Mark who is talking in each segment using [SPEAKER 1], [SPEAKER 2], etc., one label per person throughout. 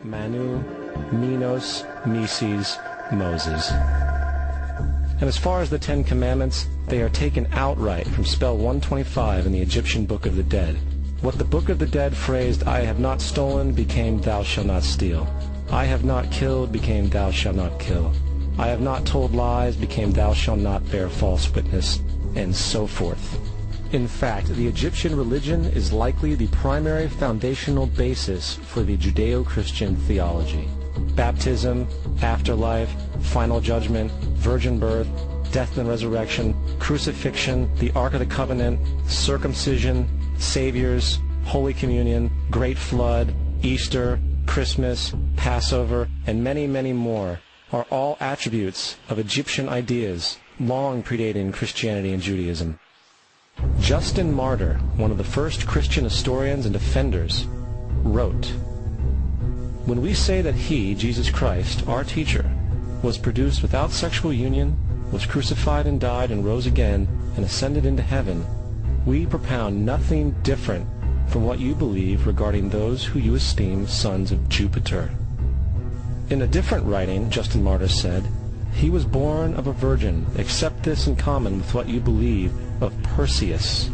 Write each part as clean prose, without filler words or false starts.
[SPEAKER 1] Manu, Minos, Mises, Moses. And as far as the Ten Commandments, they are taken outright from spell 125 in the Egyptian Book of the Dead. What the Book of the Dead phrased, "I have not stolen," became "Thou shalt not steal." "I have not killed," became "Thou shalt not kill." "I have not told lies," became "Thou shalt not bear false witness," and so forth. In fact, the Egyptian religion is likely the primary foundational basis for the Judeo-Christian theology. Baptism, afterlife, final judgment, virgin birth, death and resurrection, crucifixion, the Ark of the Covenant, circumcision, saviors, Holy Communion, Great Flood, Easter, Christmas, Passover, and many, many more are all attributes of Egyptian ideas long predating Christianity and Judaism. Justin Martyr, one of the first Christian historians and defenders, wrote, "When we say that he, Jesus Christ, our teacher, was produced without sexual union, was crucified and died and rose again and ascended into heaven, we propound nothing different from what you believe regarding those who you esteem sons of Jupiter." In a different writing, Justin Martyr said, "He was born of a virgin, except this in common with what you believe of Perseus."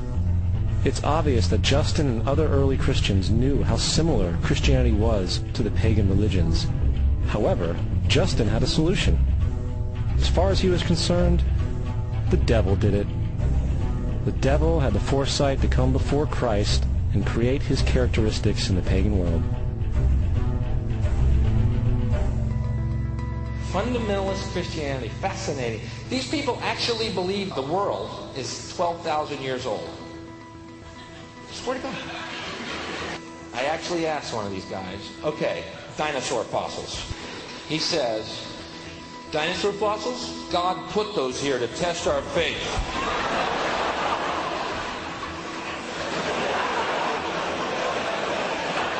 [SPEAKER 1] It's obvious that Justin and other early Christians knew how similar Christianity was to the pagan religions. However, Justin had a solution. As far as he was concerned, the devil did it. The devil had the foresight to come before Christ and create his characteristics in the pagan world.
[SPEAKER 2] Fundamentalist Christianity, fascinating. These people actually believe the world is 12,000 years old. Swear to God. I actually asked one of these guys, okay, dinosaur fossils. He says, dinosaur fossils? God put those here to test our faith.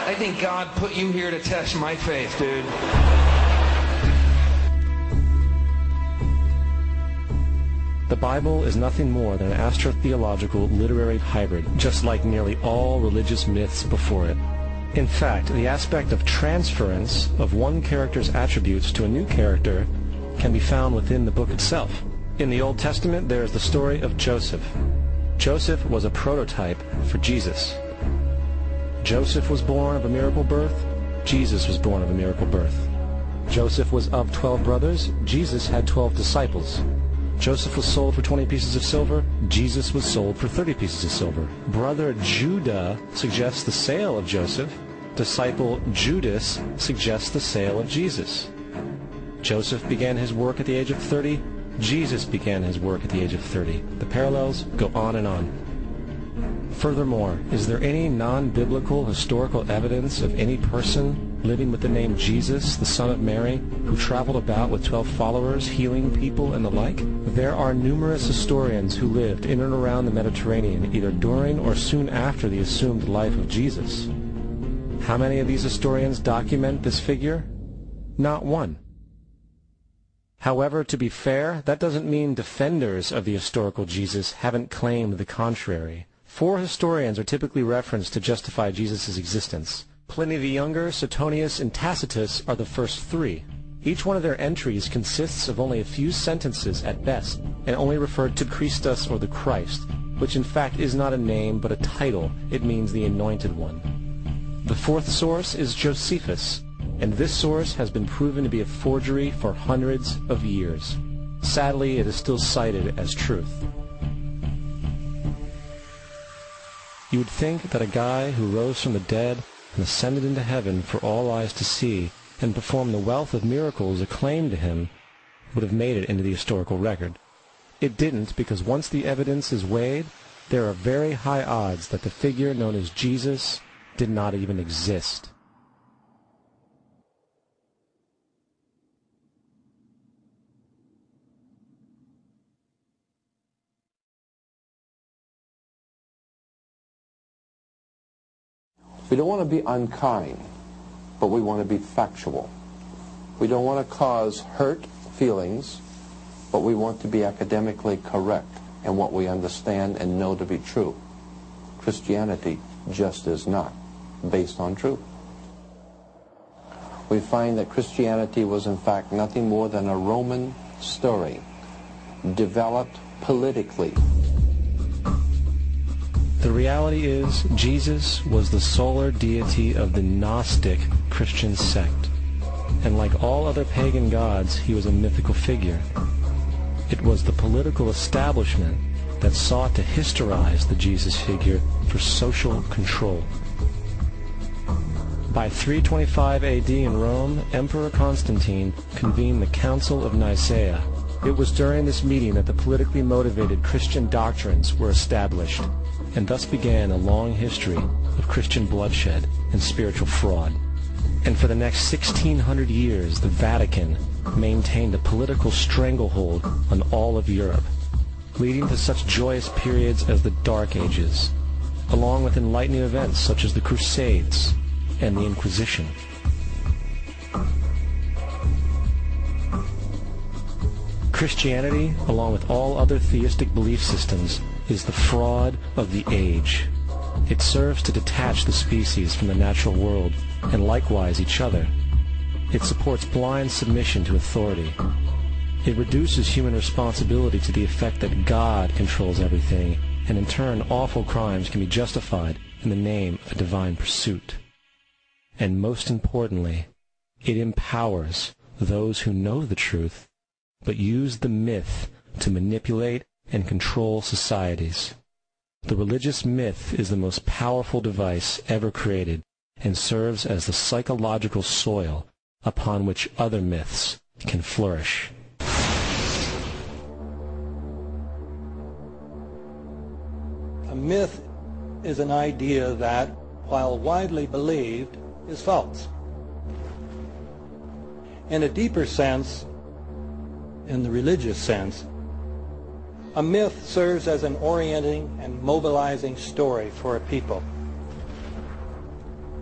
[SPEAKER 2] I think God put you here to test my faith, dude.
[SPEAKER 1] The Bible is nothing more than an astrotheological literary hybrid, just like nearly all religious myths before it. In fact, the aspect of transference of one character's attributes to a new character can be found within the book itself. In the Old Testament, there is the story of Joseph. Joseph was a prototype for Jesus. Joseph was born of a miracle birth. Jesus was born of a miracle birth. Joseph was of 12 brothers. Jesus had 12 disciples. Joseph was sold for 20 pieces of silver. Jesus was sold for 30 pieces of silver. Brother Judah suggests the sale of Joseph. Disciple Judas suggests the sale of Jesus. Joseph began his work at the age of 30. Jesus began his work at the age of 30. The parallels go on and on. Furthermore, is there any non-biblical historical evidence of any person living with the name Jesus, the son of Mary, who traveled about with 12 followers, healing people and the like? There are numerous historians who lived in and around the Mediterranean, either during or soon after the assumed life of Jesus. How many of these historians document this figure? Not one. However, to be fair, that doesn't mean defenders of the historical Jesus haven't claimed the contrary. 4 historians are typically referenced to justify Jesus' existence. Pliny the Younger, Suetonius, and Tacitus are the first 3. Each one of their entries consists of only a few sentences at best, and only refer to Christus or the Christ, which in fact is not a name but a title. It means the Anointed One. The 4th source is Josephus, and this source has been proven to be a forgery for hundreds of years. Sadly, it is still cited as truth. You would think that a guy who rose from the dead and ascended into heaven for all eyes to see and performed the wealth of miracles acclaimed to him would have made it into the historical record. It didn't, because once the evidence is weighed, there are very high odds that the figure known as Jesus did not even exist.
[SPEAKER 3] We don't want to be unkind, but we want to be factual. We don't want to cause hurt feelings, but we want to be academically correct in what we understand and know to be true. Christianity just is not based on truth. we find that Christianity was in fact nothing more than a Roman story, developed politically.
[SPEAKER 1] The reality is, Jesus was the solar deity of the Gnostic Christian sect, and like all other pagan gods, he was a mythical figure. It was the political establishment that sought to historize the Jesus figure for social control. By 325 AD in Rome, Emperor Constantine convened the Council of Nicaea. It was during this meeting that the politically motivated Christian doctrines were established, and thus began a long history of Christian bloodshed and spiritual fraud. And for the next 1600 years, the Vatican maintained a political stranglehold on all of Europe, leading to such joyous periods as the Dark Ages, along with enlightening events such as the Crusades and the Inquisition. Christianity, along with all other theistic belief systems, is the fraud of the age. It serves to detach the species from the natural world, and likewise each other. It supports blind submission to authority. It reduces human responsibility to the effect that God controls everything, and in turn awful crimes can be justified in the name of a divine pursuit. And most importantly, it empowers those who know the truth, but use the myth to manipulate and control societies. The religious myth is the most powerful device ever created, and serves as the psychological soil upon which other myths can flourish.
[SPEAKER 4] A myth is an idea that, while widely believed, is false. In a deeper sense, in the religious sense, a myth serves as an orienting and mobilizing story for a people.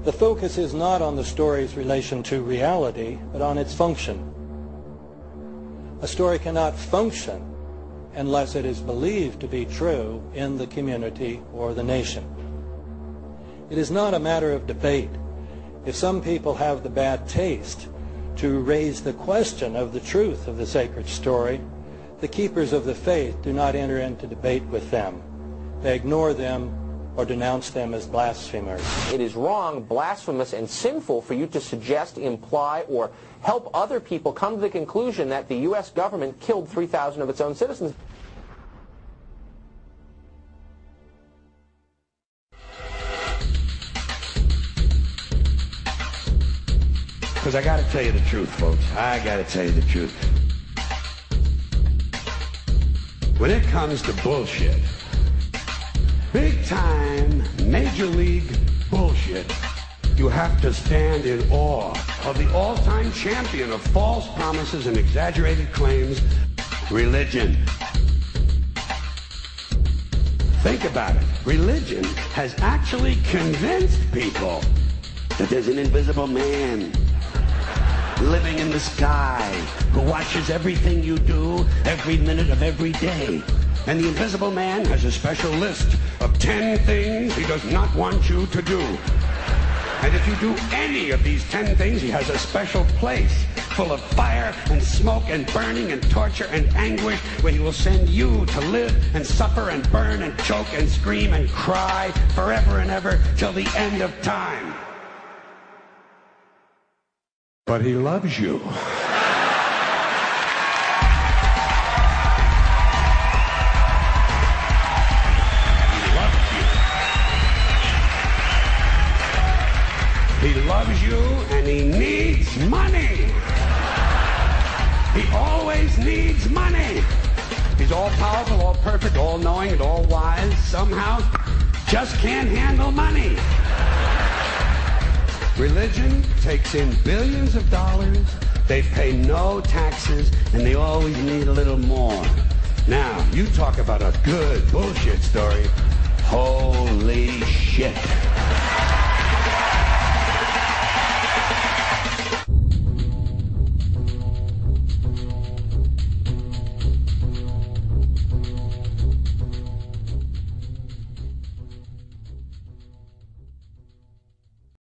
[SPEAKER 4] The focus is not on the story's relation to reality, but on its function. A story cannot function unless it is believed to be true in the community or the nation. It is not a matter of debate. If some people have the bad taste to raise the question of the truth of the sacred story, the keepers of the faith do not enter into debate with them. They ignore them or denounce them as blasphemers.
[SPEAKER 5] It is wrong, blasphemous, and sinful for you to suggest, imply, or help other people come to the conclusion that the U.S. government killed 3,000 of its own citizens.
[SPEAKER 6] Because I got to tell you the truth, folks. I got to tell you the truth. When it comes to bullshit, big-time, major league bullshit, you have to stand in awe of the all-time champion of false promises and exaggerated claims, religion. Think about it. Religion has actually convinced people that there's an invisible man living in the sky who watches everything you do every minute of every day. And the invisible man has a special list of 10 things he does not want you to do. And if you do any of these 10 things, he has a special place full of fire and smoke and burning and torture and anguish where he will send you to live and suffer and burn and choke and scream and cry forever and ever till the end of time. But he loves you. He loves you and he needs money. He always needs money. He's all powerful, all perfect, all knowing, and all wise. Somehow just can't handle money. Religion takes in billions of dollars. They pay no taxes, and they always need a little more. Now, you talk about a good bullshit story. Holy shit.